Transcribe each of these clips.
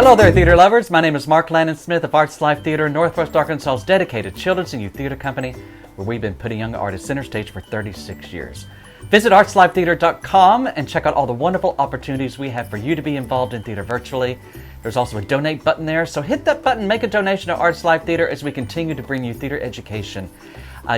Hello there, theater lovers. My name is Mark Landon Smith of Arts Life Theater, Northwest Arkansas's dedicated children's and youth theater company, where we've been putting young artists center stage for 36 years. Visit artslifetheater.com and check out all the wonderful opportunities we have for you to be involved in theater virtually. There's also a donate button there, so hit that button, make a donation to Arts Life Theater as we continue to bring you theater education.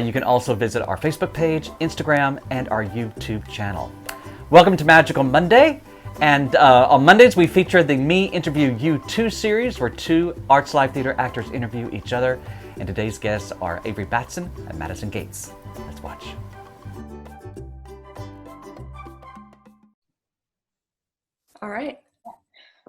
You can also visit our Facebook page, Instagram, and our YouTube channel. Welcome to Magical Monday. And on Mondays, we feature the Me Interview You 2 series, where two Arts Live Theater actors interview each other. And today's guests are Avery Batson and Madison Gates. Let's watch. All right.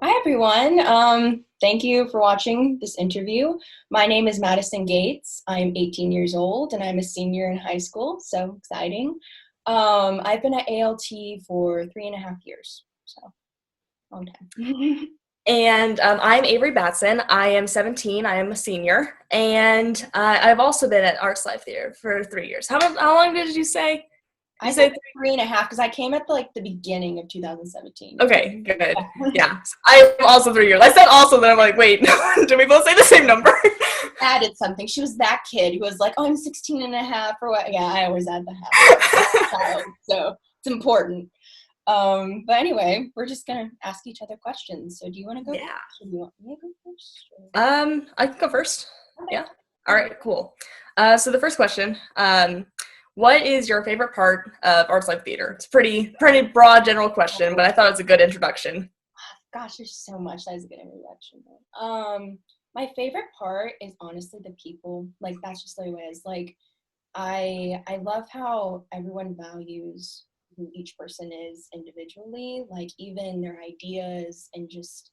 Hi, everyone. Thank you for watching this interview. My name is Madison Gates. I'm 18 years old, and I'm a senior in high school, so exciting. I've been at ALT for 3.5 years. So, long time. And I'm Avery Batson. I am 17. I am a senior. And I've also been at Arts Life Theater for 3 years. How long did you say? I said 3.5 because I came at the beginning of 2017. Okay, good. Yeah. I'm also 3 years. I said also, then I'm like, wait, did we both say the same number? Added something. She was that kid who was like, oh, I'm 16 and a half or what? Yeah, I always add the half. So it's important. But anyway, we're just gonna ask each other questions. So do you want to go? Yeah. First, or do you want me to go first? Or? I can go first. Okay. Yeah. All right, cool. So the first question, what is your favorite part of Arts Life Theater? It's a pretty broad general question, but I thought it was a good introduction. Gosh, there's so much that is a good introduction. My favorite part is honestly the people. Like, that's just the way it is. Like, I love how everyone values who each person is individually, like even their ideas, and just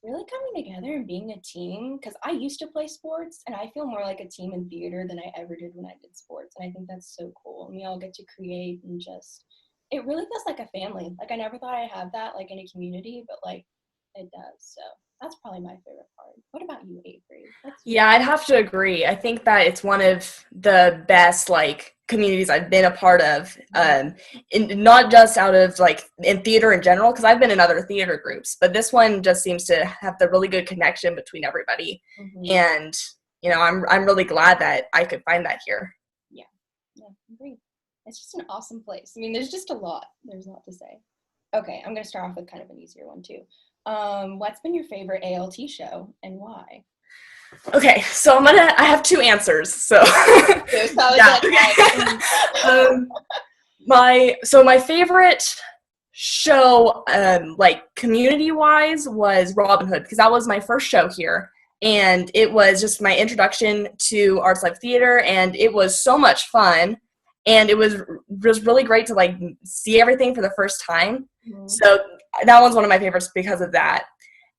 really coming together and being a team. Because I used to play sports, and I feel more like a team in theater than I ever did when I did sports, and I think that's so cool. And we all get to create, and just it really feels like a family. Like, I never thought I'd have that like in a community, but like it does. So that's probably my favorite part. What about you, Avery? Yeah, I'd have to agree. I think that it's one of the best communities I've been a part of, not just out of in theater in general, because I've been in other theater groups, but this one just seems to have the really good connection between everybody. Mm-hmm. And I'm really glad that I could find that here. Yeah, agree. It's just an awesome place. I mean, there's just a lot. There's a lot to say. Okay, I'm gonna start off with kind of an easier one too. What's been your favorite ALT show and why? Okay, so I have two answers. So, yeah. My favorite show, community-wise, was Robin Hood, because that was my first show here, and it was just my introduction to Arts Life Theater, and it was so much fun, and it was just really great to see everything for the first time. Mm-hmm. So that one's one of my favorites because of that.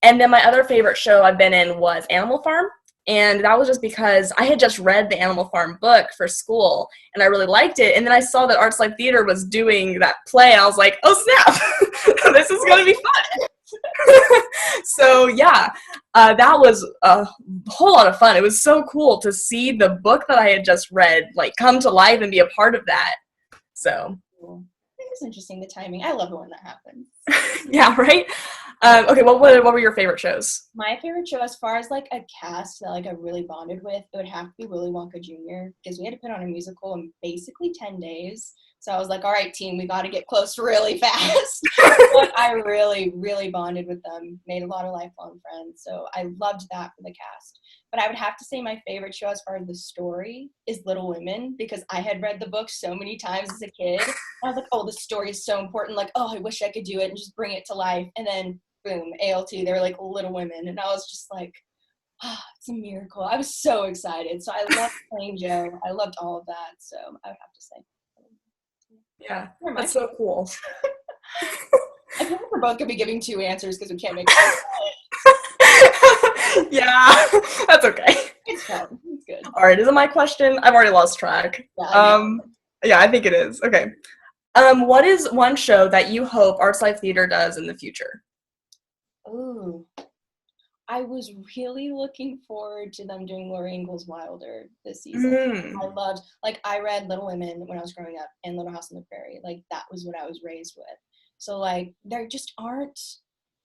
And then my other favorite show I've been in was Animal Farm. And that was just because I had just read the Animal Farm book for school, and I really liked it. And then I saw that Arts Life Theater was doing that play, and I was like, oh, snap, this is going to be fun. So, yeah, that was a whole lot of fun. It was so cool to see the book that I had just read, come to life and be a part of that. So. It's interesting, the timing. I love it when that happens. Yeah, right? Okay, what were your favorite shows? My favorite show, as far as a cast that I really bonded with, it would have to be Willy Wonka Jr., because we had to put on a musical in basically 10 days. So I was like, all right, team, we got to get close really fast. But I really, really bonded with them, made a lot of lifelong friends. So I loved that for the cast. But I would have to say my favorite show as far as the story is Little Women, because I had read the book so many times as a kid. I was like, oh, the story is so important. Like, oh, I wish I could do it and just bring it to life. And then, boom, ALT, they were like Little Women. And I was just like, oh, it's a miracle. I was so excited. So I loved playing Joe. I loved all of that. So I would have to say. Yeah, that's so cool. I think we're both going to be giving two answers because we can't make it. Yeah, that's okay. It's fun. It's good. All right, is it my question? I've already lost track. Yeah, I think it is. Okay. What is one show that you hope Arts Life Theater does in the future? Ooh. I was really looking forward to them doing Laura Ingalls Wilder this season. I loved, I read Little Women when I was growing up and Little House on the Prairie. That was what I was raised with. So, there just aren't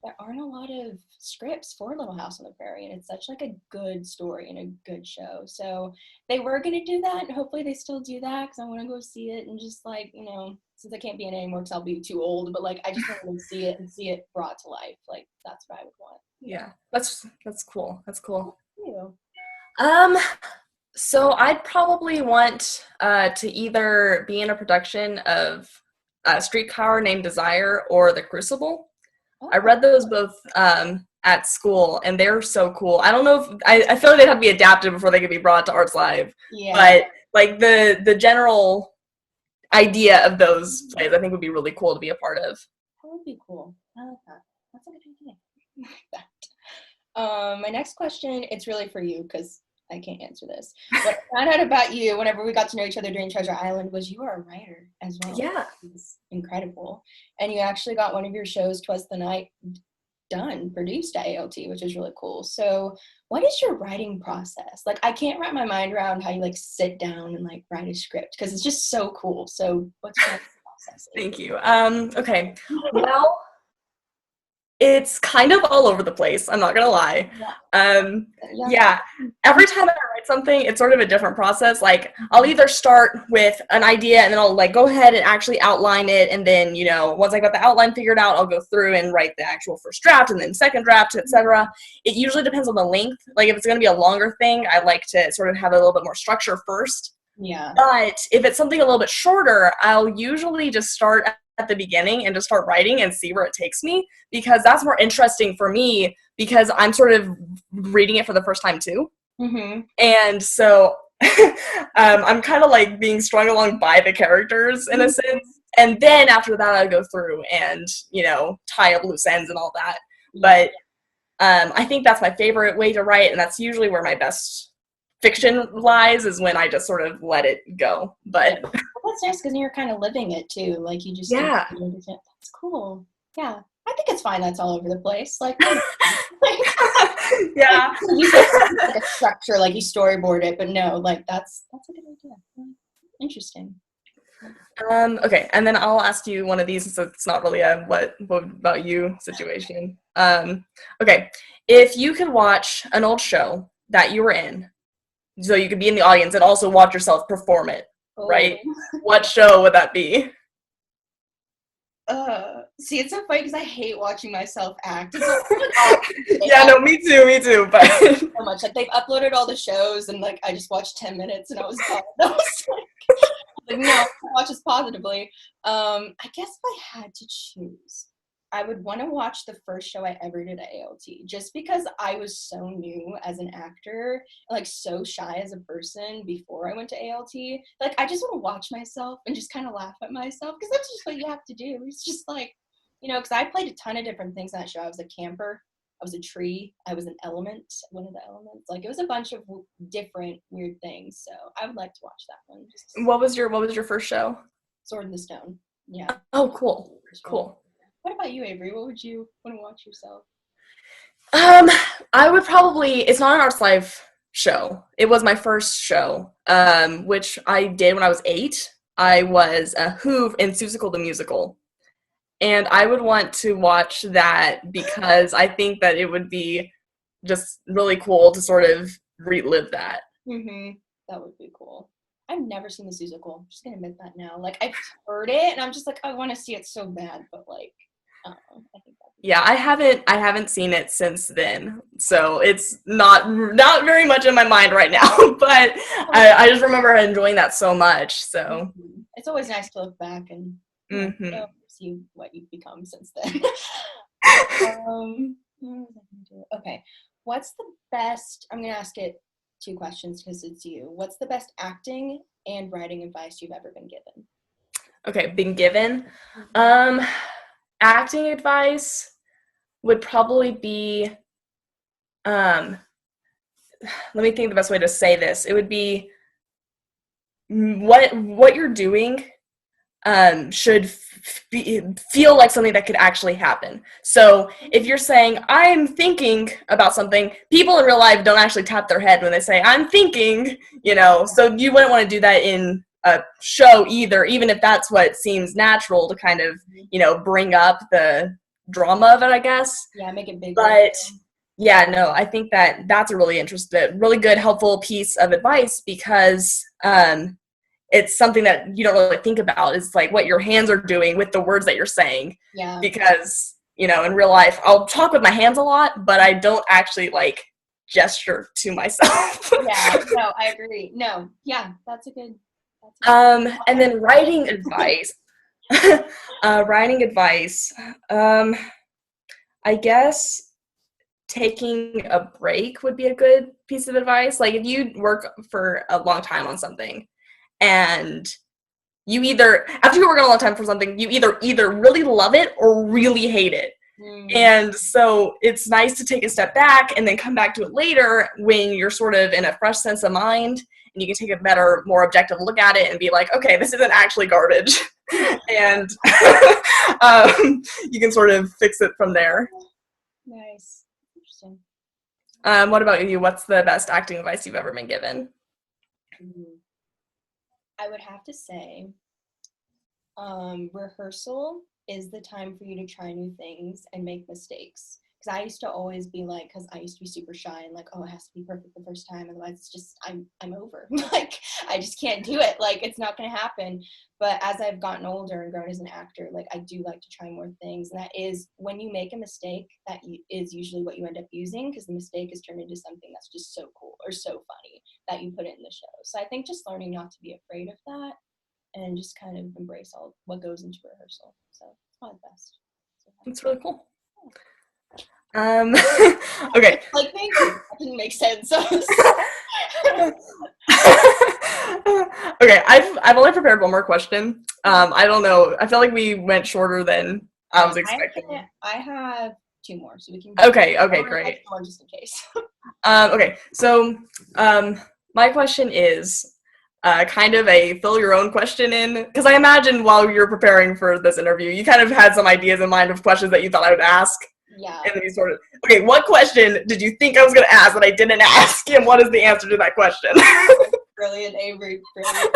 there aren't a lot of scripts for Little House on the Prairie, and it's such like a good story and a good show. So they were going to do that, and hopefully they still do that, because I want to go see it, and just like, you know, since I can't be in it anymore because I'll be too old, but like I just want to see it and see it brought to life. Like that's what I would want. Yeah, that's cool. That's cool. Thank you. So I'd probably want to either be in a production of Streetcar Named Desire or The Crucible. Oh. I read those both at school, and they're so cool. I don't know if I feel like they'd have to be adapted before they could be brought to Arts Live. Yeah. But like the general idea of those plays, I think would be really cool to be a part of. That would be cool. I like that. That's a good idea. My next question, it's really for you because I can't answer this. What I found out about you whenever we got to know each other during Treasure Island was you are a writer as well. Yeah. It's incredible. And you actually got one of your shows, 'Twas the Night, produced at ALT, which is really cool. So what is your writing process? Like, I can't wrap my mind around how you like sit down and like write a script because it's just so cool. So what's your process? Thank you. Okay. Well, it's kind of all over the place. I'm not gonna lie. Yeah. Every time I write something, it's sort of a different process. Like, I'll either start with an idea and then I'll like go ahead and actually outline it, and then, you know, once I got the outline figured out, I'll go through and write the actual first draft and then second draft, etc. It usually depends on the length. Like, if it's gonna be a longer thing, I like to sort of have a little bit more structure first. Yeah. But if it's something a little bit shorter, I'll usually just start at the beginning and just start writing and see where it takes me, because that's more interesting for me because I'm sort of reading it for the first time too. Mm-hmm. And so I'm kind of like being strung along by the characters in a sense. And then after that, I go through and, you know, tie up loose ends and all that. But I think that's my favorite way to write, and that's usually where my best fiction lies, is when I just sort of let it go. But that's nice because you're kind of living it too. Like, you just that's cool. Yeah, I think it's fine. That's all over the place. Like, yeah, you said like a structure, like you storyboard it, but no, like that's a good idea. Interesting. Okay, and then I'll ask you one of these, so it's not really a what about you situation. Okay, if you could watch an old show that you were in, so you could be in the audience and also watch yourself perform it, right? What show would that be? See, it's so funny because I hate watching myself act. Yeah, no, me too, but so much. Like, they've uploaded all the shows, and like I just watched 10 minutes and I was done. I was like, no, watch this positively. I guess if I had to choose, I would want to watch the first show I ever did at ALT, just because I was so new as an actor, like so shy as a person before I went to ALT. Like, I just want to watch myself and just kind of laugh at myself, because that's just what you have to do. It's just like, you know, because I played a ton of different things in that show. I was a camper, I was a tree, I was an element, one of the elements. Like, it was a bunch of different weird things. So I would like to watch that one. What was your first show? Sword in the Stone. Yeah. Oh, cool. Cool. What about you, Avery? What would you want to watch yourself? I would probably, it's not an Arts Live show. It was my first show, which I did when I was 8. I was a Hoove in Seussical the Musical. And I would want to watch that because I think that it would be just really cool to sort of relive that. Mm-hmm. That would be cool. I've never seen the Seussical. I'm just gonna admit that now. Like, I've heard it, and I'm just like, I want to see it so bad, but like, I think yeah, I haven't seen it since then, so it's not very much in my mind right now. But I just remember enjoying that so much. So it's always nice to look back and see what you've become since then. Okay, what's the best? I'm gonna ask it 2 questions because it's you. What's the best acting and writing advice you've ever been given? Okay, been given. Acting advice would probably be, let me think the best way to say this. It would be what you're doing should feel like something that could actually happen. So if you're saying, I'm thinking about something, people in real life don't actually tap their head when they say, I'm thinking, you know, so you wouldn't want to do that in a show either, even if that's what seems natural to kind of, you know, bring up the drama of it, I guess. Yeah, make it bigger. But yeah, no, I think that that's a really good, helpful piece of advice because it's something that you don't really think about. It's like what your hands are doing with the words that you're saying. Yeah. Because, in real life, I'll talk with my hands a lot, but I don't actually like gesture to myself. Yeah, no, I agree. No, yeah, that's a good. And then writing advice. I guess taking a break would be a good piece of advice. Like if you work for a long time on something and after you work on a long time for something, you either really love it or really hate it. And so it's nice to take a step back and then come back to it later when you're sort of in a fresh sense of mind and you can take a better, more objective look at it and be like, okay, this isn't actually garbage. And you can sort of fix it from there. Nice. Interesting. What about you? What's the best acting advice you've ever been given? I would have to say rehearsal is the time for you to try new things and make mistakes. Because I used to always be like, because I used to be super shy and like, oh, it has to be perfect the first time, otherwise it's just I'm over. Like I just can't do it. Like it's not gonna happen. But as I've gotten older and grown as an actor, like I do like to try more things, and that is when you make a mistake, that is usually what you end up using, because the mistake is turned into something that's just so cool or so funny that you put it in the show. So I think just learning not to be afraid of that and just kind of embrace all what goes into rehearsal. So it's probably the best. So, that's really cool. Okay. Like, thank you. That didn't make sense. Okay, I've only prepared one more question. I don't know. I feel like we went shorter than I was expecting. I have two more, so we can. Okay, great. One just in case. Okay, so my question is kind of a fill your own question in, because I imagine while you're preparing for this interview, you kind of had some ideas in mind of questions that you thought I would ask. Yeah. And then you sort of, okay, what question did you think I was going to ask that I didn't ask, and what is the answer to that question? Brilliant, Avery. Brilliant.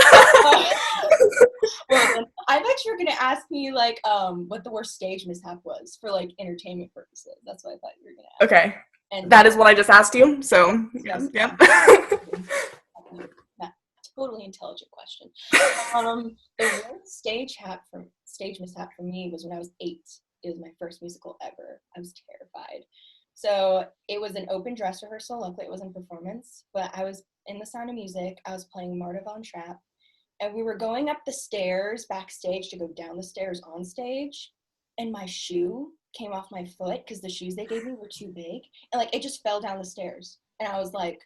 Well, I thought you were going to ask me, like, what the worst stage mishap was for, like, entertainment purposes. That's what I thought you were going to ask. Okay. And that is what I just asked you, so, yeah. Totally intelligent question. The worst stage mishap for me was when I was 8. It was my first musical ever. I was terrified. So it was an open dress rehearsal. Luckily, it wasn't a performance. But I was in The Sound of Music. I was playing Marta Von Trapp. And we were going up the stairs backstage to go down the stairs on stage. And my shoe came off my foot because the shoes they gave me were too big. And, like, it just fell down the stairs. And I was like,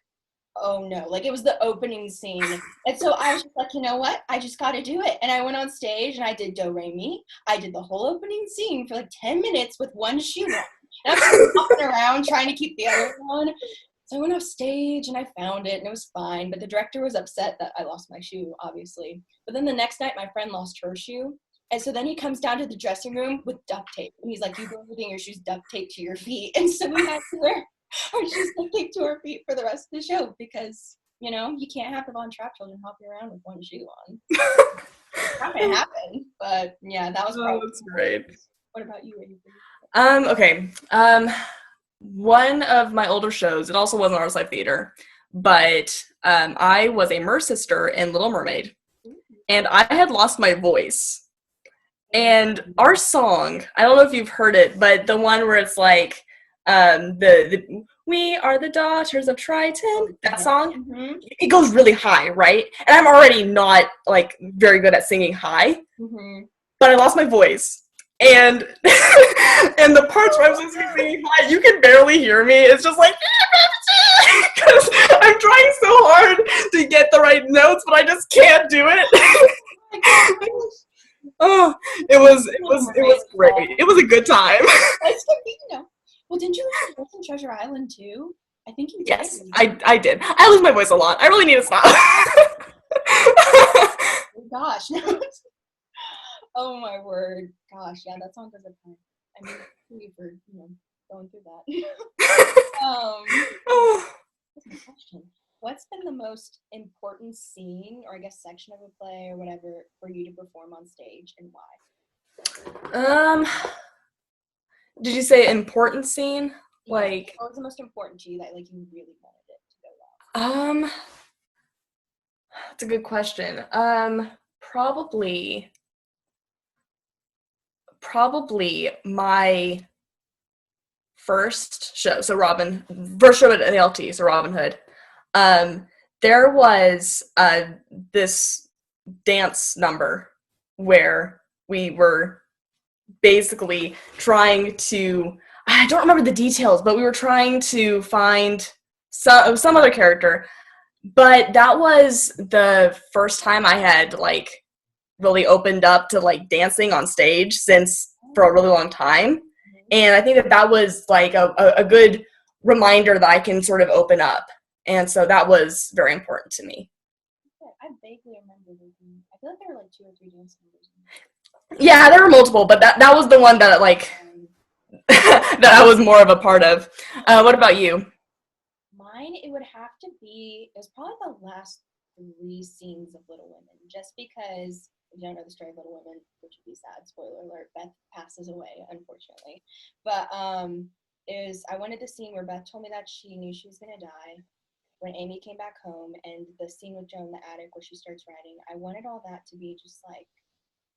oh no, like it was the opening scene. And so I was just like, you know what? I just got to do it. And I went on stage and I did Do Re Mi. I did the whole opening scene for like 10 minutes with one shoe on. And I was walking around trying to keep the other on. So I went off stage and I found it and it was fine. But the director was upset that I lost my shoe, obviously. But then the next night, my friend lost her shoe. And so then he comes down to the dressing room with duct tape. And he's like, you go getting your shoes duct taped to your feet. And so we had to wear our shoes duct taped to our feet for the rest of the show because, you can't have the Von Trapp children hopping around with one shoe on. It's not going to happen. But yeah, that was probably that's great. What about you, Avery? Okay. One of my older shows, it also wasn't Arts Life Theater, but I was a Mer sister in Little Mermaid, and I had lost my voice. And our song, I don't know if you've heard it, but the one where it's like, the we are the daughters of Triton, that song, it goes really high, right? And I'm already not, like, very good at singing high, but I lost my voice. And and the parts where I'm singing high, you can barely hear me. It's just like, because I'm trying so hard to get the right notes, but I just can't do it. Oh, it was great. It was a good time. Well, didn't you lose your voice in Treasure Island too? I think you did. Yes, I did. I lose my voice a lot. I really need to stop. Oh, gosh. Oh my word. Gosh, yeah, that song does it fine. I mean, thank you for, going through that. That's a question. What's been the most important scene, or I guess section of a play or whatever, for you to perform on stage, and why? Did you say important scene? Yeah. Like, What was the most important to you that like you really wanted it to go well? that's a good question. Probably my first show. So first show at ALT, so Robin Hood. There was this dance number where we were basically trying to, I don't remember the details, but we were trying to find some other character. But that was the first time I had like really opened up to like dancing on stage since for a really long time. And I think that was like a good reminder that I can sort of open up. And so that was very important to me. I vaguely remember thinking, I feel like there were like 2 or 3 dance numbers. Yeah, there were multiple, but that was the one that like that I was more of a part of. What about you? Mine, it would have to be, it was probably the last 3 scenes of Little Women, just because, if you don't know the story of Little Women, which would be sad, spoiler alert, Beth passes away, unfortunately. But I wanted the scene where Beth told me that she knew she was going to die, when Amy came back home, and the scene with Joan in the attic where she starts writing. I wanted all that to be just like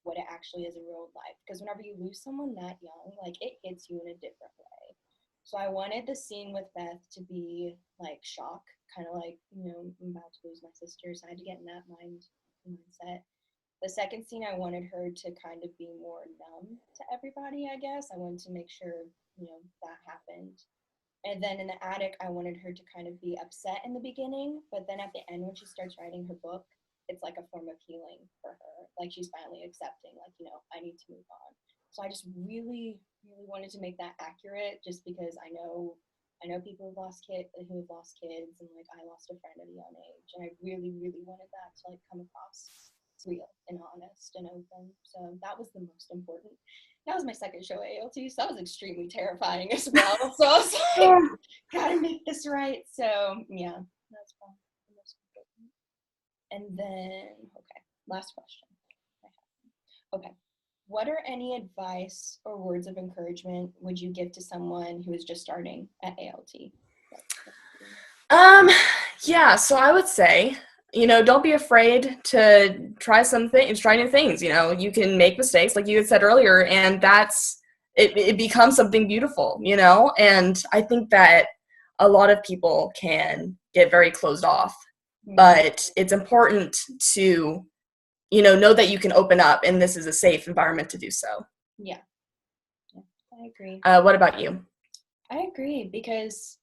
what it actually is in real life, because whenever you lose someone that young, like it hits you in a different way. So I wanted the scene with Beth to be like shock, kind of like, you know, I'm about to lose my sister, so I had to get in that mindset. The second scene, I wanted her to kind of be more numb to everybody, I guess. I wanted to make sure, you know, that happened. And then in the attic, I wanted her to kind of be upset in the beginning, but then at the end when she starts writing her book, it's like a form of healing for her. Like she's finally accepting, like, you know, I need to move on. So I just really, really wanted to make that accurate, just because I know people who've lost kids, and like I lost a friend at a young age, and I really, really wanted that to like come across real and honest and open. So that was the most important. That was my second show at ALT, so that was extremely terrifying as well. So I was like, gotta make this right. So yeah, that's probably the most important. And then, okay, last question. Okay, what are any advice or words of encouragement would you give to someone who is just starting at ALT? Yeah, so I would say, you know, don't be afraid to try new things. You know, you can make mistakes, like you had said earlier, and it becomes something beautiful, you know? And I think that a lot of people can get very closed off, but it's important to, you know that you can open up, and this is a safe environment to do so. Yeah, I agree. What about you? I agree, because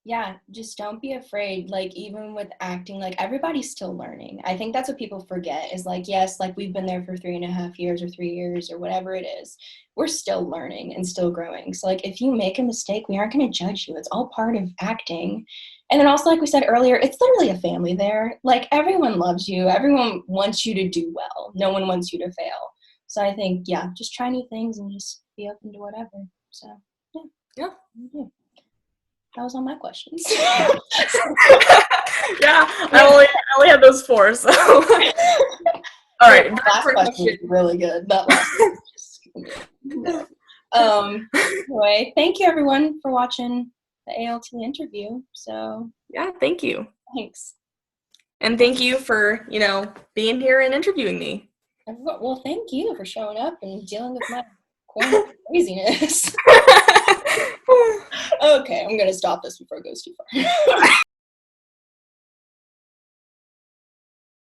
yeah, just don't be afraid. Like, even with acting, like, everybody's still learning. I think that's what people forget is, like, yes, like, we've been there for 3.5 years or 3 years or whatever it is. We're still learning and still growing. So, like, if you make a mistake, we aren't going to judge you. It's all part of acting. And then also, like we said earlier, it's literally a family there. Like, everyone loves you. Everyone wants you to do well. No one wants you to fail. So I think, yeah, just try new things and just be open to whatever. So, yeah. Yeah. Mm-hmm. That was all my questions. Yeah, I only had those 4. So, all right. The last question was really good. That last one was just anyway, thank you everyone for watching the ALT interview. So yeah, thank you. Thanks. And thank you for, you know, being here and interviewing me. Well, thank you for showing up and dealing with my quarantine craziness. Okay, I'm gonna stop this before it goes too far.